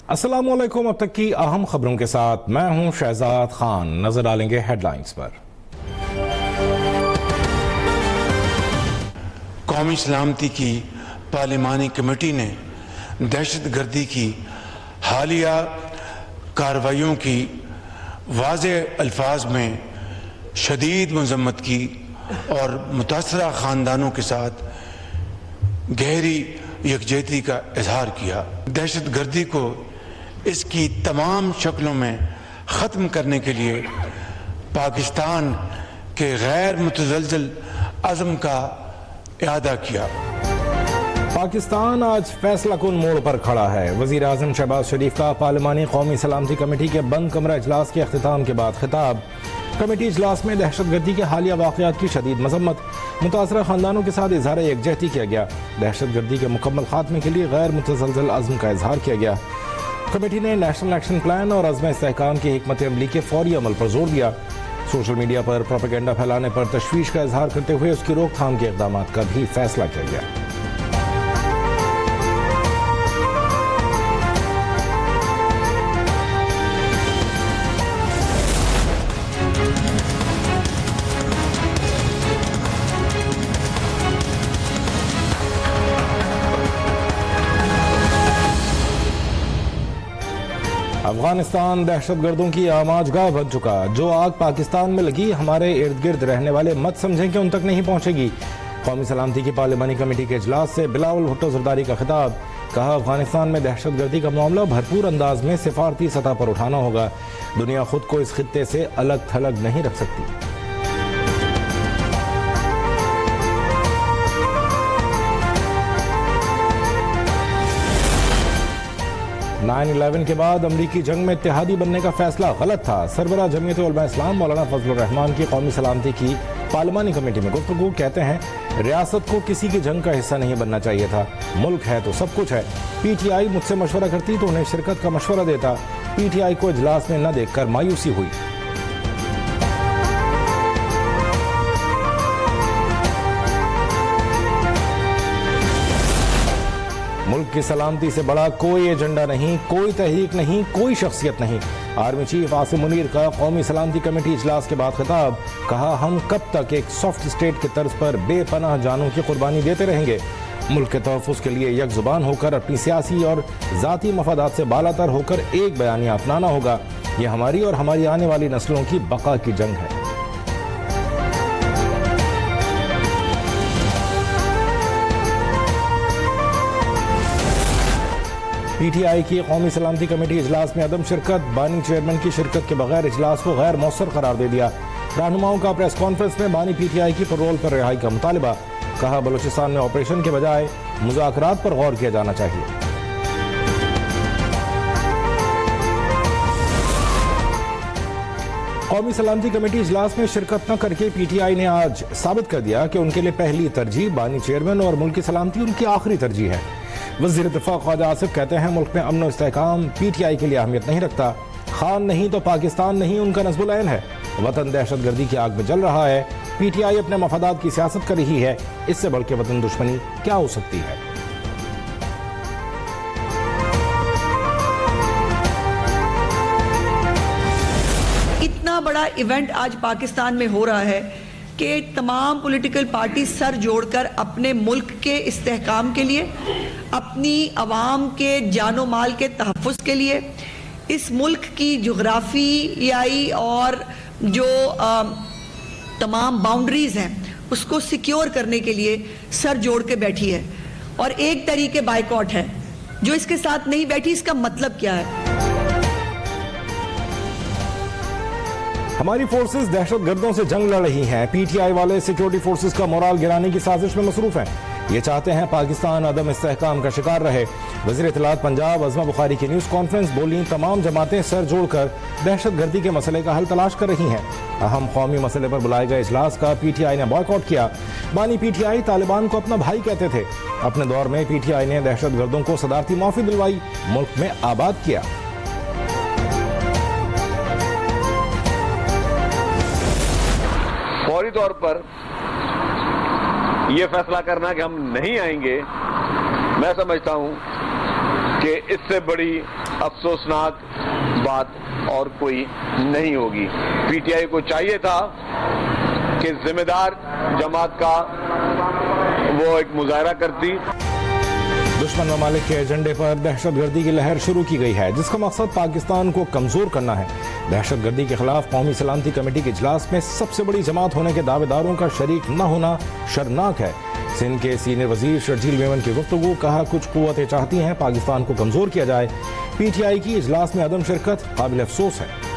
अस्सलामुअलैकुम। अब तक की अहम खबरों के साथ मैं हूं शहजाद खान। नजर डालेंगे हेडलाइंस पर। कौमी सलामती की पार्लिमानी कमेटी ने दहशतगर्दी की हालिया कार्रवाइयों की वाज़ेह अल्फाज में शदीद मज़म्मत की और मुतासरा ख़ानदानों के साथ गहरी यकजहती का इजहार किया। दहशतगर्दी को इसकी तमाम शक्लों में ख़त्म करने के लिए पाकिस्तान के गैर मुतज़लज़ल अज़्म का इआदा किया। पाकिस्तान आज फैसला कुन मोड़ पर खड़ा है। वज़ीर आज़म शहबाज शरीफ का पार्लिमानी कौमी सलामती कमेटी के बंद कमरा इजलास के अख्तिताम के बाद खिताब। कमेटी इजलास में दहशतगर्दी के हालिया वाक़यात की शदीद मज़म्मत, मुतासरा ख़ानदानों के साथ इजहार यकजहती किया गया। दहशतगर्दी के मुकम्मल खात्मे के लिए गैर मुतज़लज़ल अज़्म का इजहार किया गया। कमेटी ने नेशनल एक्शन प्लान और अज़्म इस्तेहकाम की हिकमत अमली के फौरी अमल पर जोर दिया। सोशल मीडिया पर प्रोपेगेंडा फैलाने पर तशवीश का इजहार करते हुए उसकी रोकथाम के इक़दाम का भी फैसला किया गया। अफगानिस्तान दहशतगर्दों की आमाजगाह बन चुका। जो आग पाकिस्तान में लगी हमारे इर्द गिर्द रहने वाले मत समझें कि उन तक नहीं पहुंचेगी। कौमी सलामती की पार्लिमानी कमेटी के इजलास से बिलावल भुट्टो जरदारी का खिताब। कहा, अफगानिस्तान में दहशतगर्दी का मामला भरपूर अंदाज में सिफारती सतह पर उठाना होगा। दुनिया खुद को इस खित्ते से अलग थलग नहीं रख सकती। 9/11 के बाद अमरीकी जंग में इत्तेहादी बनने का फैसला गलत था। सरबराह जमीयत उलमा इस्लाम मौलाना फजलुर रहमान की कौमी सलामती की पार्लिमानी कमेटी में गुफ्तगू। कहते हैं, रियासत को किसी की जंग का हिस्सा नहीं बनना चाहिए था। मुल्क है तो सब कुछ है। PTI मुझसे मशवरा करती तो उन्हें शिरकत का मशवरा देता। PTI को इजलास में न देखकर मायूसी हुई। मुल्क की सलामती से बड़ा कोई एजेंडा नहीं, कोई तहरीक नहीं, कोई शख्सियत नहीं। आर्मी चीफ आसिम मुनीर का कौमी सलामती कमेटी इजलास के बाद खिताब। कहा, हम कब तक एक सॉफ्ट स्टेट की तर्ज पर बेपनाह जानों की कुर्बानी देते रहेंगे। मुल्क के तहफ़्फ़ुज़ के लिए यकजुबान होकर अपनी सियासी और ज़ाती मफादात से बालातर होकर एक बयानिया अपनाना होगा। ये हमारी और हमारी आने वाली नस्लों की बका की जंग है। PTI की कौमी सलामती कमेटी इजलास में अदम शिरकत। बानी चेयरमैन की शिरकत के बगैर इजलास को गैर मौसर करार दे दिया। रहनुमाओं का प्रेस कॉन्फ्रेंस में बानी PTI की पैरोल पर रिहाई का मुतालिबा। कहा, बलूचिस्तान में ऑपरेशन के बजाय मुज़ाकरात पर गौर किया जाना चाहिए। कौमी सलामती कमेटी इजलास में शिरकत न करके PTI ने आज साबित कर दिया कि उनके लिए पहली तरजीह बानी चेयरमैन और मुल्क की सलामती उनकी आखिरी तरजीह है। वज़ीर दिफा ख्वाजा आसिफ कहते हैं, मुल्क में अमन और इस्तेहकाम PTI के लिए अहमियत नहीं रखता। खान नहीं तो पाकिस्तान नहीं उनका नस्बुल ऐन है। वतन दहशतगर्दी की आग में जल रहा है। PTI अपने मफादात की सियासत कर रही है। इससे बढ़ के वतन दुश्मनी क्या हो सकती है। इतना बड़ा इवेंट आज पाकिस्तान में हो रहा है कि तमाम पॉलिटिकल पार्टी सर जोड़कर अपने मुल्क के इस्तेहकाम के लिए, अपनी आवाम के जानो माल के तहफ़्फ़ुज़ के लिए, इस मुल्क की जोग्राफियाई और जो तमाम बाउंड्रीज़ हैं उसको सिक्योर करने के लिए सर जोड़ के बैठी है। और एक तरीके बाइकॉट है। जो इसके साथ नहीं बैठी, इसका मतलब क्या है? हमारी फोर्सेस दहशतगर्दों से जंग लड़ रही हैं। PTI वाले सिक्योरिटी फोर्सेस का मोराल गिराने की साजिश में मसरूफ हैं। ये चाहते हैं पाकिस्तान अदम इस्तेहकाम का शिकार रहे। वज़ीर इत्तलात पंजाब अज़मा बुखारी की न्यूज़ कॉन्फ्रेंस बोली, तमाम जमातें सर जोड़कर दहशतगर्दी के मसले का हल तलाश कर रही हैं। अहम कौमी मसले पर बुलाए गए इजलास का PTI ने बॉयकॉट किया। बानी PTI तालिबान को अपना भाई कहते थे। अपने दौर में PTI ने दहशतगर्दों को सदारती माफी दिलवाई, मुल्क में आबाद किया। फौरी तौर पर यह फैसला करना कि हम नहीं आएंगे, मैं समझता हूं कि इससे बड़ी अफसोसनाक बात और कोई नहीं होगी। पीटीआई को चाहिए था कि जिम्मेदार जमात का वो एक मुजाहरा करती। दुश्मन ममालिक के एजेंडे पर दहशतगर्दी की लहर शुरू की गई है, जिसका मकसद पाकिस्तान को कमजोर करना है। दहशतगर्दी के खिलाफ कौमी सलामती कमेटी के इजलास में सबसे बड़ी जमात होने के दावेदारों का शरीक न होना शर्मनाक है। सिंध के सीनियर वजीर शर्जील मेमन की गुफ्तगू, कहा कुछ कुव्वतें चाहती हैं पाकिस्तान को कमजोर किया जाए। पीटीआई की इजलास में अदम शिरकत काबिल अफसोस है।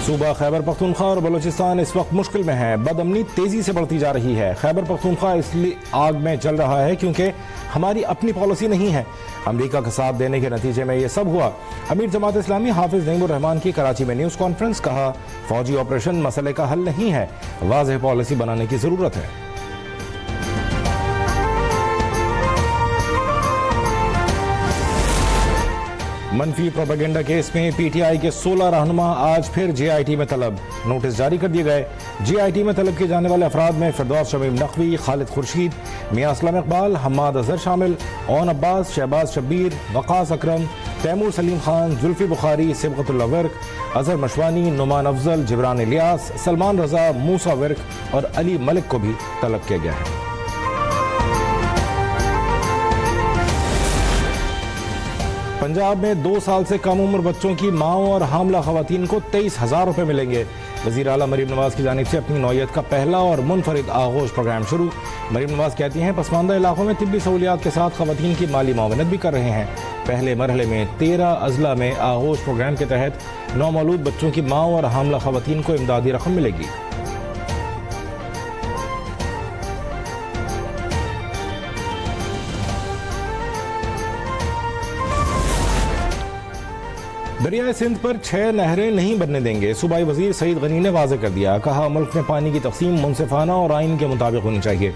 सूबा खैबर पख्तूनख्वा और बलूचिस्तान इस वक्त मुश्किल में है। बदअमनी तेजी से बढ़ती जा रही है। खैबर पख्तूनख्वा इसलिए आग में जल रहा है क्योंकि हमारी अपनी पॉलिसी नहीं है। अमेरिका का साथ देने के नतीजे में यह सब हुआ। अमीर जमात इस्लामी हाफिज नईमुर रहमान की कराची में न्यूज कॉन्फ्रेंस, कहा फौजी ऑपरेशन मसले का हल नहीं है, वाज़ेह पॉलिसी बनाने की जरूरत है। मनफी प्रोपेगेंडा केस में पीटीआई के 16 रहनुमा आज फिर जेआईटी में तलब। नोटिस जारी कर दिए गए। जेआईटी में तलब किए जाने वाले अफराद में फिरदौस शमीम नकवी, खालिद खुर्शीद, मियां असलम इकबाल, हम्माद अजहर शामिल, ओन अब्बास, शहबाज शब्बीर, वकास अकरम, तैमूर सलीम खान, जुल्फी बुखारी, सिबगतुल्लाह विर्क, अजहर मशवानी, नुमान अफजल, जिब्रान इलियास, सलमान रजा, मूसा विर्क और अली मलिक को भी तलब किया गया है। पंजाब में 2 साल से कम उम्र बच्चों की माओं और हामला खवातीन को 23,000 रुपए मिलेंगे। वज़ीर आला मरीम नवाज की जानिब से अपनी नौयत का पहला और मुनफरिद आगोश प्रोग्राम शुरू। मरीम नवाज कहती हैं पसमानदा इलाकों में तिब्बी सहूलियात के साथ खवातीन की माली मावनत भी कर रहे हैं। पहले मरहले में 13 अजला में आगोश प्रोग्राम के तहत नौमौलूद बच्चों की माओं और हामला खवातीन को इमदादी रकम मिलेगी। दरियाए सिंध पर 6 नहरें नहीं बनने देंगे। सूबाई वजीर सईद गनी ने वाज़ेह कर दिया। कहा मुल्क में पानी की तकसीम मुनसिफाना और आइन के मुताबिक होनी चाहिए।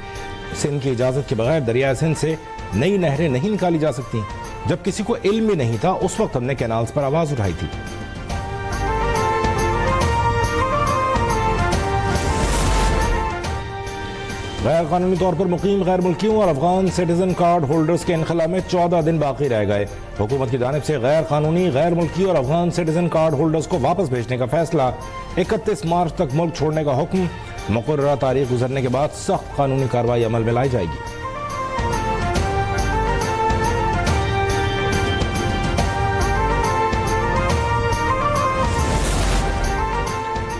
सिंध की इजाज़त के बगैर दरियाए सिंध से नई नहरें नहीं निकाली जा सकती। जब किसी को इल्म ही नहीं था उस वक्त हमने कैनाल्स पर आवाज़ उठाई थी। गैर कानूनी तौर पर मुकीम गैर मुल्कियों और अफगान सिटीजन कार्ड होल्डर्स के इनखला में 14 दिन बाकी रह गए। हुकूमत की जानिब से गैर कानूनी, गैर मुल्की और अफगान सिटीजन कार्ड होल्डर्स को वापस भेजने का फैसला। 31 मार्च तक मुल्क छोड़ने का हुक्म। मुकर्ररा तारीख गुजरने के बाद सख्त कानूनी कार्रवाई अमल में लाई जाएगी।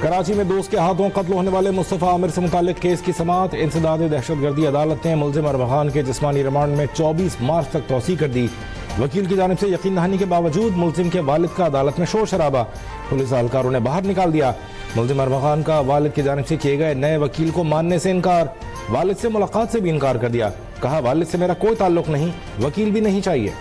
कराची में दोस्त के हाथों कत्ल होने वाले मुस्तफ़ा आमिर से मुतालिक केस की समाअत। इंसदाद दहशतगर्दी अदालत ने मुल्जिम अरब खान के जिस्मानी रिमांड में 24 मार्च तक तौसीह कर दी। वकील की जानिब से यकीन दहानी के बावजूद मुल्जिम के वालिद का अदालत में शोर शराबा। पुलिस एहलकारों ने बाहर निकाल दिया। मुल्जिम अरब खान का वालिद की जानिब से किए गए नए वकील को मानने से इनकार। वालिद से मुलाकात से भी इनकार कर दिया। कहा वालिद से मेरा कोई ताल्लुक नहीं, वकील भी नहीं चाहिए।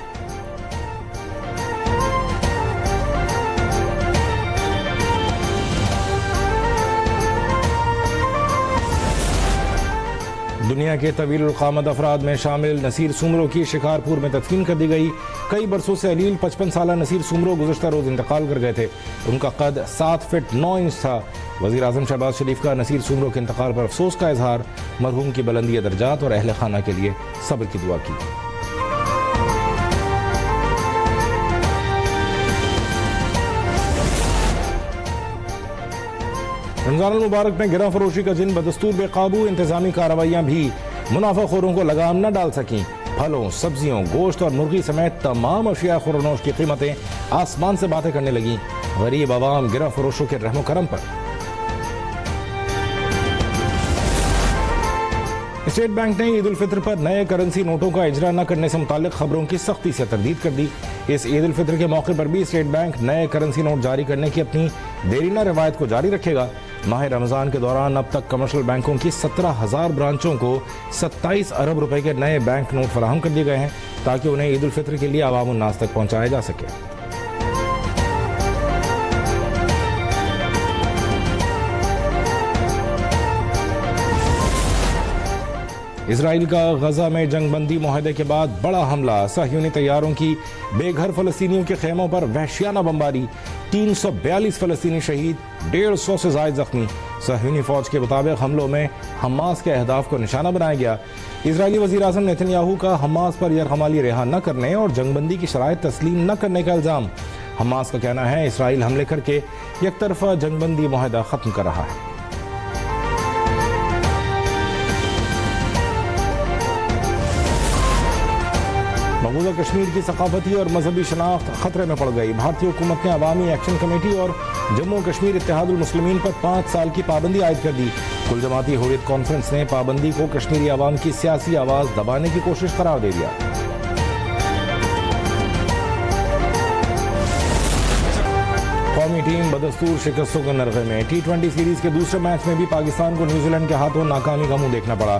दुनिया के तवील क़ामत अफराद में शामिल नसीर सुमरो की शिकारपुर में तदफीन कर दी गई। कई बरसों से अलील 55 साला नसीर सुमरो गुज़श्ता रोज़ इंतकाल कर गए थे। उनका कद 7 फीट 9 इंच था। वज़ीर आज़म शहबाज शरीफ का नसीर सुमरो के इंतकाल पर अफसोस का इजहार। मरहूम की बुलंदी दर्जात और अहले खाना के लिए सब्र की दुआ की। रमजान मुबारक में गिरा फरोशी का जिन बदस्तूर बेकाबू। इंतजामी कार्रवाइयाँ भी मुनाफाखोरों को लगाम न डाल सकीं। फलों, सब्जियों, गोश्त और मुर्गी समेत तमाम अशिया खुरनोश की कीमतें आसमान से बातें करने लगीं। गरीब आवाम गिरा फरोशों के रहमो करम पर। स्टेट बैंक ने ईद उल फित्र पर नए करेंसी नोटों का इजरा न करने से मुताल्लिक खबरों की सख्ती से तरदीद कर दी। इस ईद उल फित्र के मौके पर भी स्टेट बैंक नए करेंसी नोट जारी करने की अपनी देरीना रिवायत को जारी रखेगा। माह रमज़ान के दौरान अब तक कमर्शियल बैंकों की 17,000 ब्रांचों को 27 अरब रुपए के नए बैंक नोट फराहम कर दिए गए हैं ताकि उन्हें ईद उल फित्र के लिए आवाम उन्नास तक पहुँचाया जा सके। इसराइल का गजा में जंगबंदी मुआहदे के बाद बड़ा हमला, सहयूनी तैयारों की बेघर फलस्तीनियों के खेमों पर वहशियाना बमबारी, 342 फलस्तीनी शहीद, 150 से ज्यादा जख्मी। सहयूनी फौज के मुताबिक हमलों में हमास के अहदाफ को निशाना बनाया गया। इजरायली वजीर आजम नेतन्याहू का हमास पर यरगमाली रिहा न करने और जंगबंदी की शराइत तस्लीम न करने का इल्जाम। हमास का कहना है इसराइल हमले करके एक तरफा जंगबंदी मुआहदा खत्म कर रहा है। मकबूजा कश्मीर की सकाफती और मजहबी शनाख्त खतरे में पड़ गई। भारतीय हुकूमत ने अवामी एक्शन कमेटी और जम्मू कश्मीर इत्तेहादुल मुस्लिमीन पर 5 साल की पाबंदी आयद कर दी। कुल जमाती हुर्रियत कॉन्फ्रेंस ने पाबंदी को कश्मीरी अवाम की सियासी आवाज दबाने की कोशिश करार दे दिया। कौमी टीम बदस्तूर शिकस्तों के नरगे में। T20 सीरीज के दूसरे मैच में भी पाकिस्तान को न्यूजीलैंड के हाथों नाकामी का मुंह देखना पड़ा।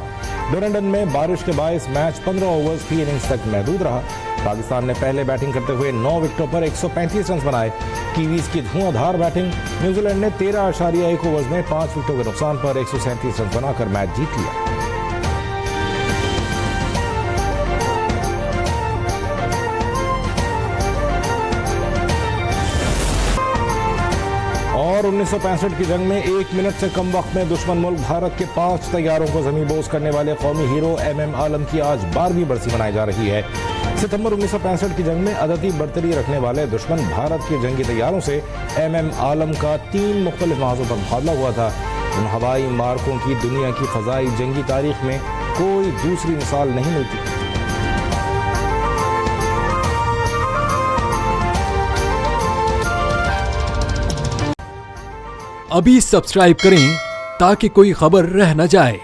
डोरेंटन में बारिश के बायस मैच 15 ओवर्स की इनिंग्स तक महदूद रहा। पाकिस्तान ने पहले बैटिंग करते हुए 9 विकेटों पर 135 रन बनाए। कीवीज की धुआंधार बैटिंग, न्यूजीलैंड ने 13.1 ओवर्स में 5 विकेटों के नुकसान पर 137 रन बनाकर मैच जीत लिया। और 1965 की जंग में 1 मिनट से कम वक्त में दुश्मन मुल्क भारत के 5 तैयारों को ज़मींदोज़ करने वाले कौमी हीरो MM आलम की आज 12वीं बरसी मनाई जा रही है। सितंबर 1965 की जंग में अददी बरतरी रखने वाले दुश्मन भारत के जंगी तैयारों से MM आलम का 3 मुख्तलिफ महाजों पर मुकाबला हुआ था। उन हवाई मार्कों की दुनिया की फ़ज़ाई जंगी तारीख में कोई दूसरी मिसाल नहीं मिलती। अभी सब्सक्राइब करें ताकि कोई खबर रह न जाए।